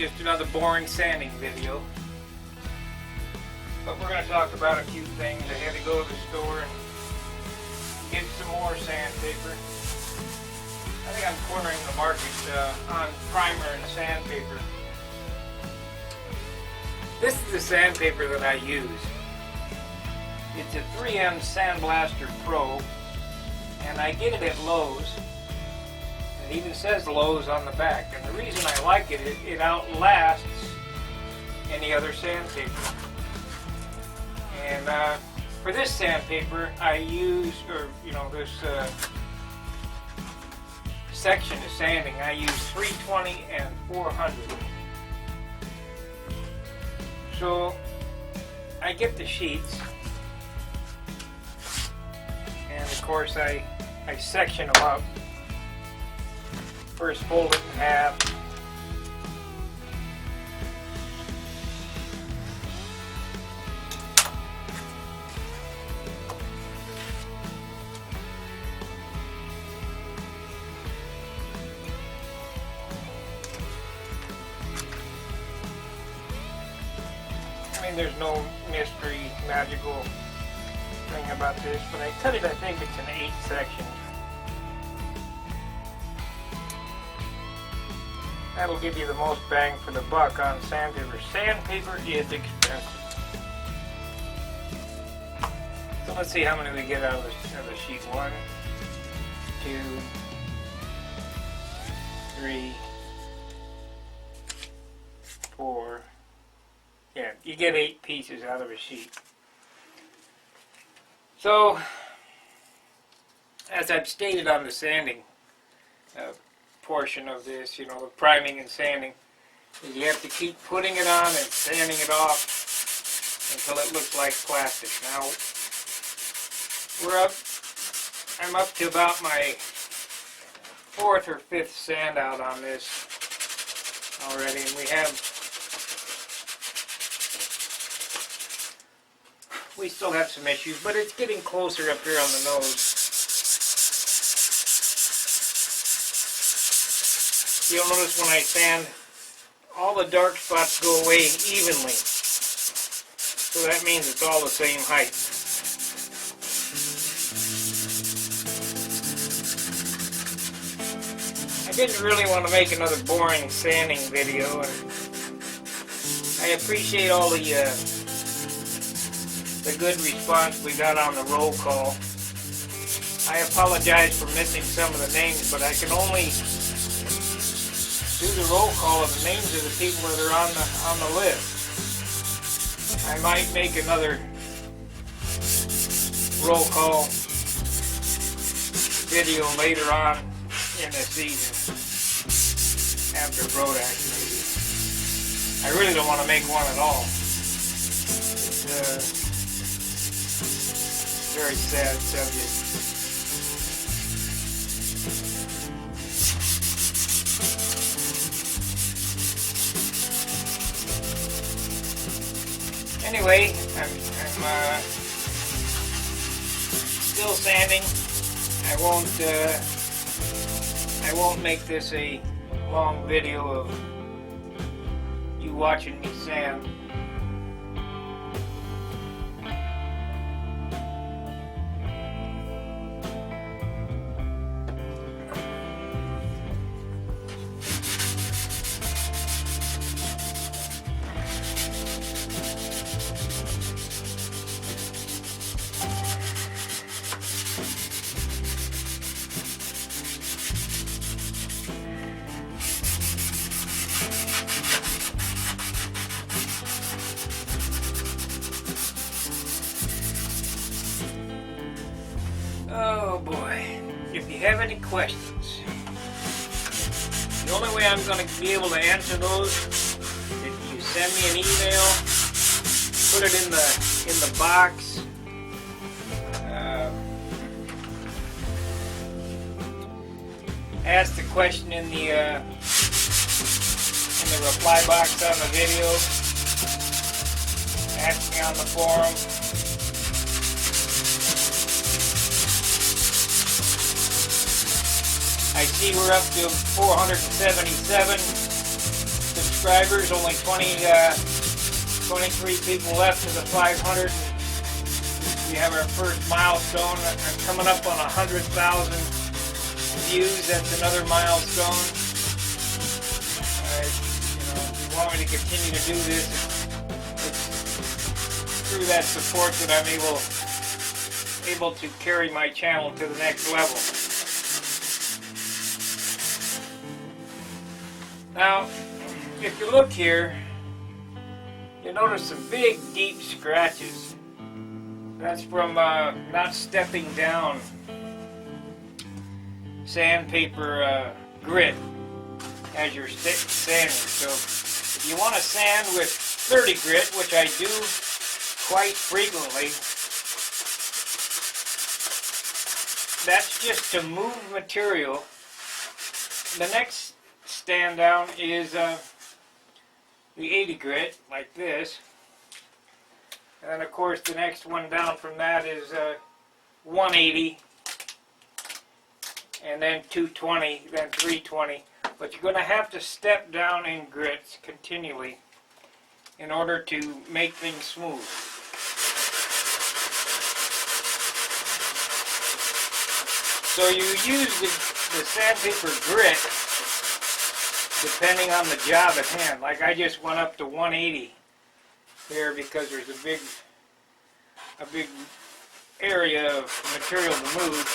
just another boring sanding video. But we're going to talk about a few things. I had to go to the store and get some more sandpaper. I think I'm cornering the market on primer and sandpaper. This is the sandpaper that I use. It's a 3M Sandblaster Pro, and I get it at Lowe's. It even says Lowe's on the back, and the reason I like it, it outlasts any other sandpaper. And for this sandpaper, I use, this section of sanding, I use 320 and 400. So I get the sheets, and of course I section them up. First fold it in half. I mean, there's no mystery, magical thing about this, but I cut it, I think it's in 8 sections. That'll give you the most bang for the buck on sandpaper. Sandpaper is expensive. So let's see how many we get out of the sheet. 1, 2, 3, 4. Yeah, you get 8 pieces out of a sheet. So, as I've stated on the sanding portion of this, the priming and sanding, is you have to keep putting it on and sanding it off until it looks like plastic. Now, I'm up to about my 4th or 5th sand out on this already, and we still have some issues, but it's getting closer up here on the nose. You'll notice when I sand, all the dark spots go away evenly. So that means it's all the same height. I didn't really want to make another boring sanding video, and I appreciate all the good response we got on the roll call. I apologize for missing some of the names, but I can only do the roll call of the names of the people that are on the list. I might make another roll call video later on in the season, after Brodax maybe. I really don't want to make one at all. It's a very sad subject. Anyway, I'm still sanding. I won't make this a long video of you watching me sand. Oh boy, if you have any questions, the only way I'm going to be able to answer those is if you send me an email, put it in the box, ask the question in the reply box on the video, ask me on the forum. I see we're up to 477 subscribers. subscribers, only 23 people left to the 500. We have our first milestone. I'm coming up on 100,000 views. That's another milestone. If you want me to continue to do this, it's through that support that I'm able to carry my channel to the next level. Now, if you look here, you notice some big, deep scratches. That's from not stepping down sandpaper grit as you're sanding. So if you want to sand with 30 grit, which I do quite frequently, that's just to move material. The next stand down is the 80 grit, like this. And then of course the next one down from that is 180, and then 220, then 320. But you're going to have to step down in grits continually in order to make things smooth. So you use the sandpaper grit depending on the job at hand. Like I just went up to 180 here because there's a big area of material to move.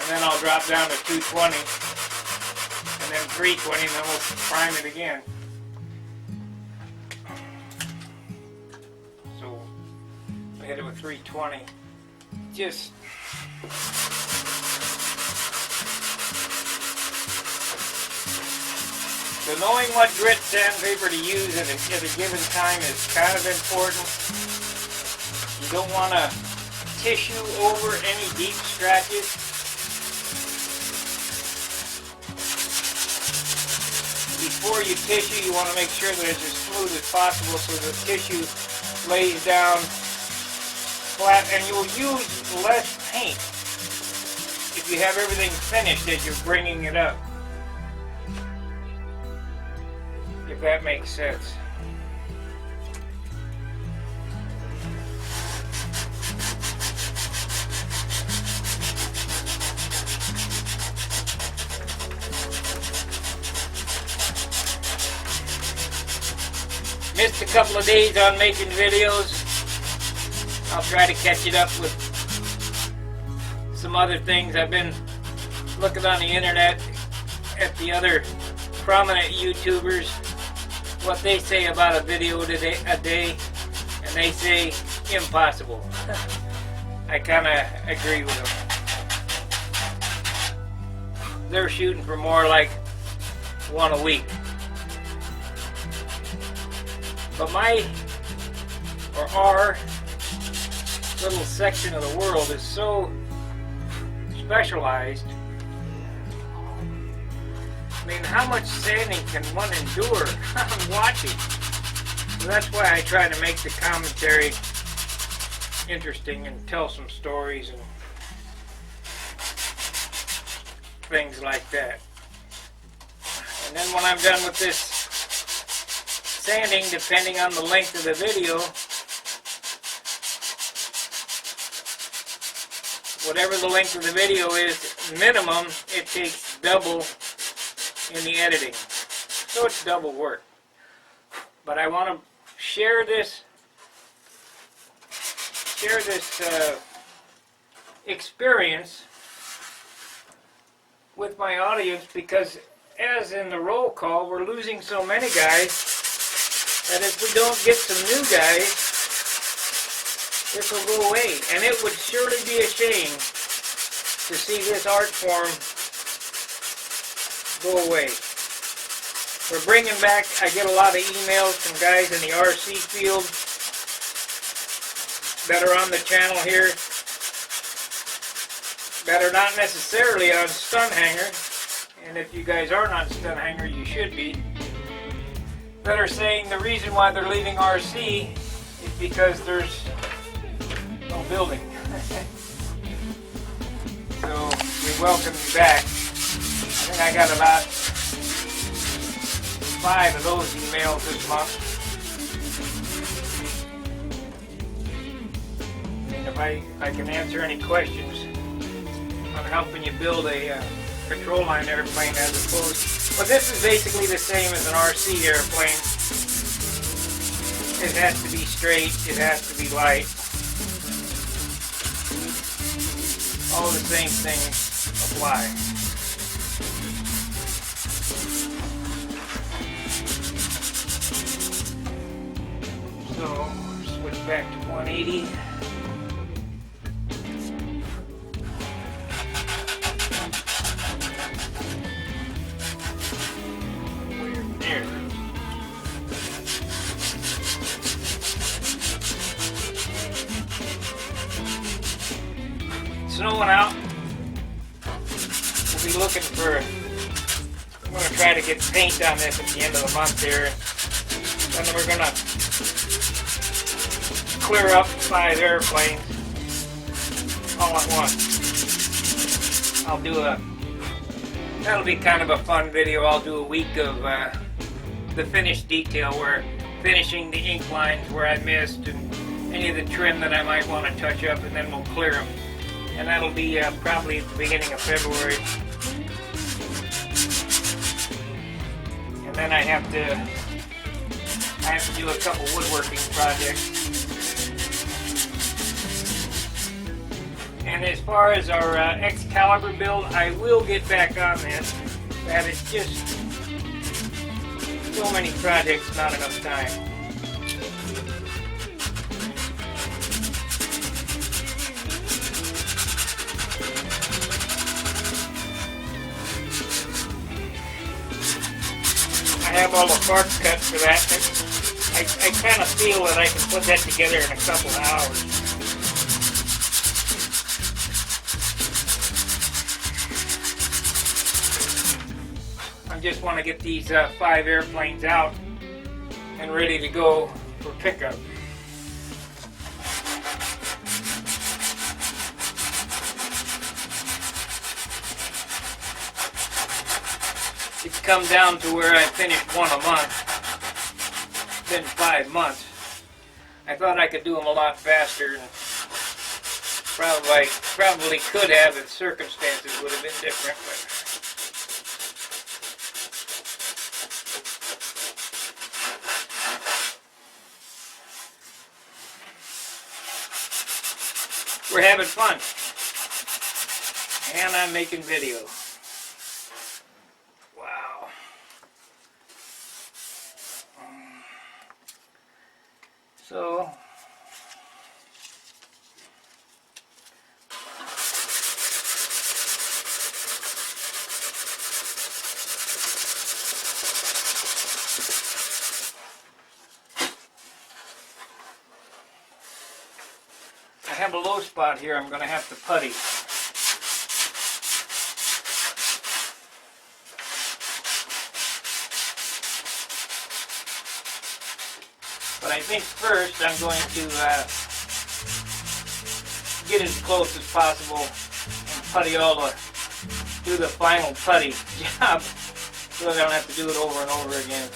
And then I'll drop down to 220, and then 320, and then we'll prime it again. So I hit it with 320. Just so knowing what grit sandpaper to use at a given time is kind of important. You don't want to tissue over any deep scratches. Before you tissue, you want to make sure that it's as smooth as possible so the tissue lays down flat, and you'll use less paint if you have everything finished as you're bringing it up. If that makes sense. Missed a couple of days on making videos. I'll try to catch it up with some other things. I've been looking on the internet at the other prominent YouTubers, what they say about a video a day, and they say impossible. I kind of agree with them. They're shooting for more like one a week. But our little section of the world is so specialized. I mean, how much sanding can one endure on watching? So that's why I try to make the commentary interesting and tell some stories and things like that. And then when I'm done with this sanding, depending on the length of the video, whatever the length of the video is, minimum, it takes double in the editing. So it's double work. But I want to share this experience with my audience, because as in the roll call, we're losing so many guys that if we don't get some new guys, this will go away. And it would surely be a shame to see this art form go away. We're bringing back, I get a lot of emails from guys in the RC field that are on the channel here that are not necessarily on Stunt Hanger, and if you guys aren't on Stunt Hanger, you should be, that are saying the reason why they're leaving RC is because there's no building. So we welcome you back. I think I got about 5 of those emails this month. And if I can answer any questions on helping you build a patrol line airplane as opposed. But this is basically the same as an RC airplane. It has to be straight, it has to be light. All the same things apply. So, switch back to 180. There. Snowing out. We'll be looking for, I'm going to try to get paint on this at the end of the month here. Then we're going to clear up 5 airplanes all at once. That'll be kind of a fun video. I'll do a week of the finished detail, where finishing the ink lines where I missed and any of the trim that I might want to touch up, and then we'll clear them. And that'll be probably at the beginning of February. And then I have to do a couple woodworking projects. And as far as our Excalibur build, I will get back on this. That is just so many projects, not enough time. I have all the parts cut for that. I kind of feel that I can put that together in a couple of hours. I just want to get these 5 airplanes out and ready to go for pickup. It's come down to where I finish one a month. It's been 5 months. I thought I could do them a lot faster, and probably could have if circumstances would have been different. But we're having fun, and I'm making video. Wow. So I have a low spot here I'm going to have to putty. But I think first I'm going to get as close as possible and putty do the final putty job so I don't have to do it over and over again.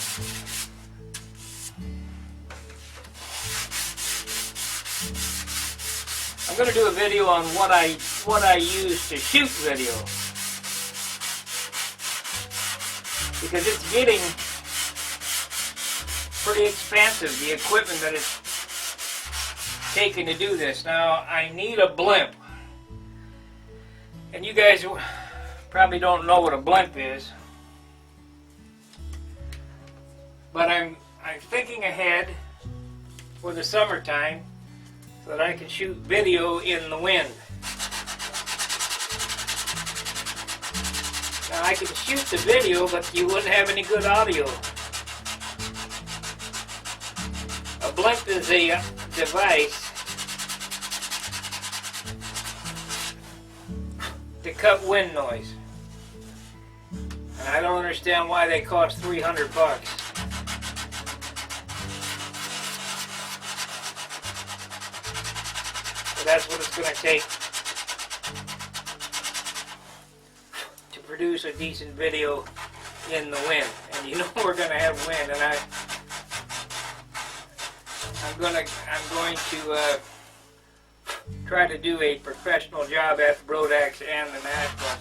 I'm going to do a video on what I use to shoot video, because it's getting pretty expensive, the equipment that it's taken to do this. Now, I need a blimp, and you guys probably don't know what a blimp is, but I'm thinking ahead for the summertime so that I can shoot video in the wind. Now, I can shoot the video, but you wouldn't have any good audio. A blimp is a device to cut wind noise. And I don't understand why they cost $300. But that's what it's going to take to produce a decent video in the wind. And you know we're going to have wind, and I'm going to try to do a professional job at the Brodax and the National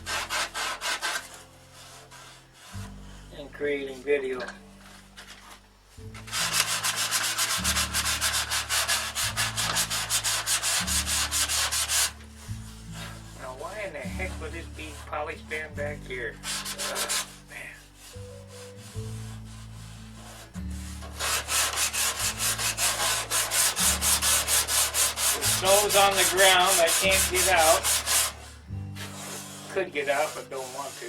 in creating video. Now, why in the heck would this be poly span back here? Man. The snow's on the ground. I can't get out. Could get out, but don't want to.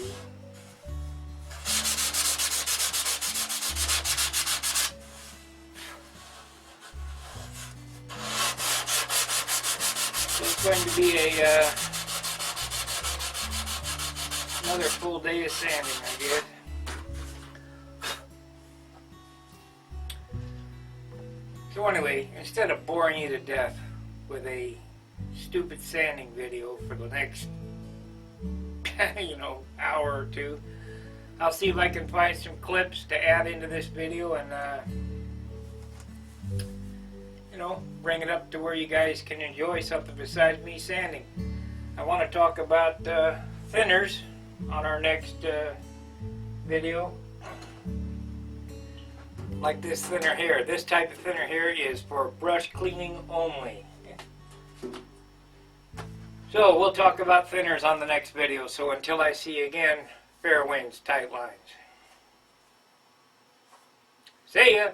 It's going to be another full day of sanding, I guess. So anyway, instead of boring you to death with a stupid sanding video for the next, hour or two, I'll see if I can find some clips to add into this video and, bring it up to where you guys can enjoy something besides me sanding. I want to talk about thinners on our next video. Like this thinner here. This type of thinner here is for brush cleaning only. So we'll talk about thinners on the next video. So until I see you again, fair winds, tight lines. See ya!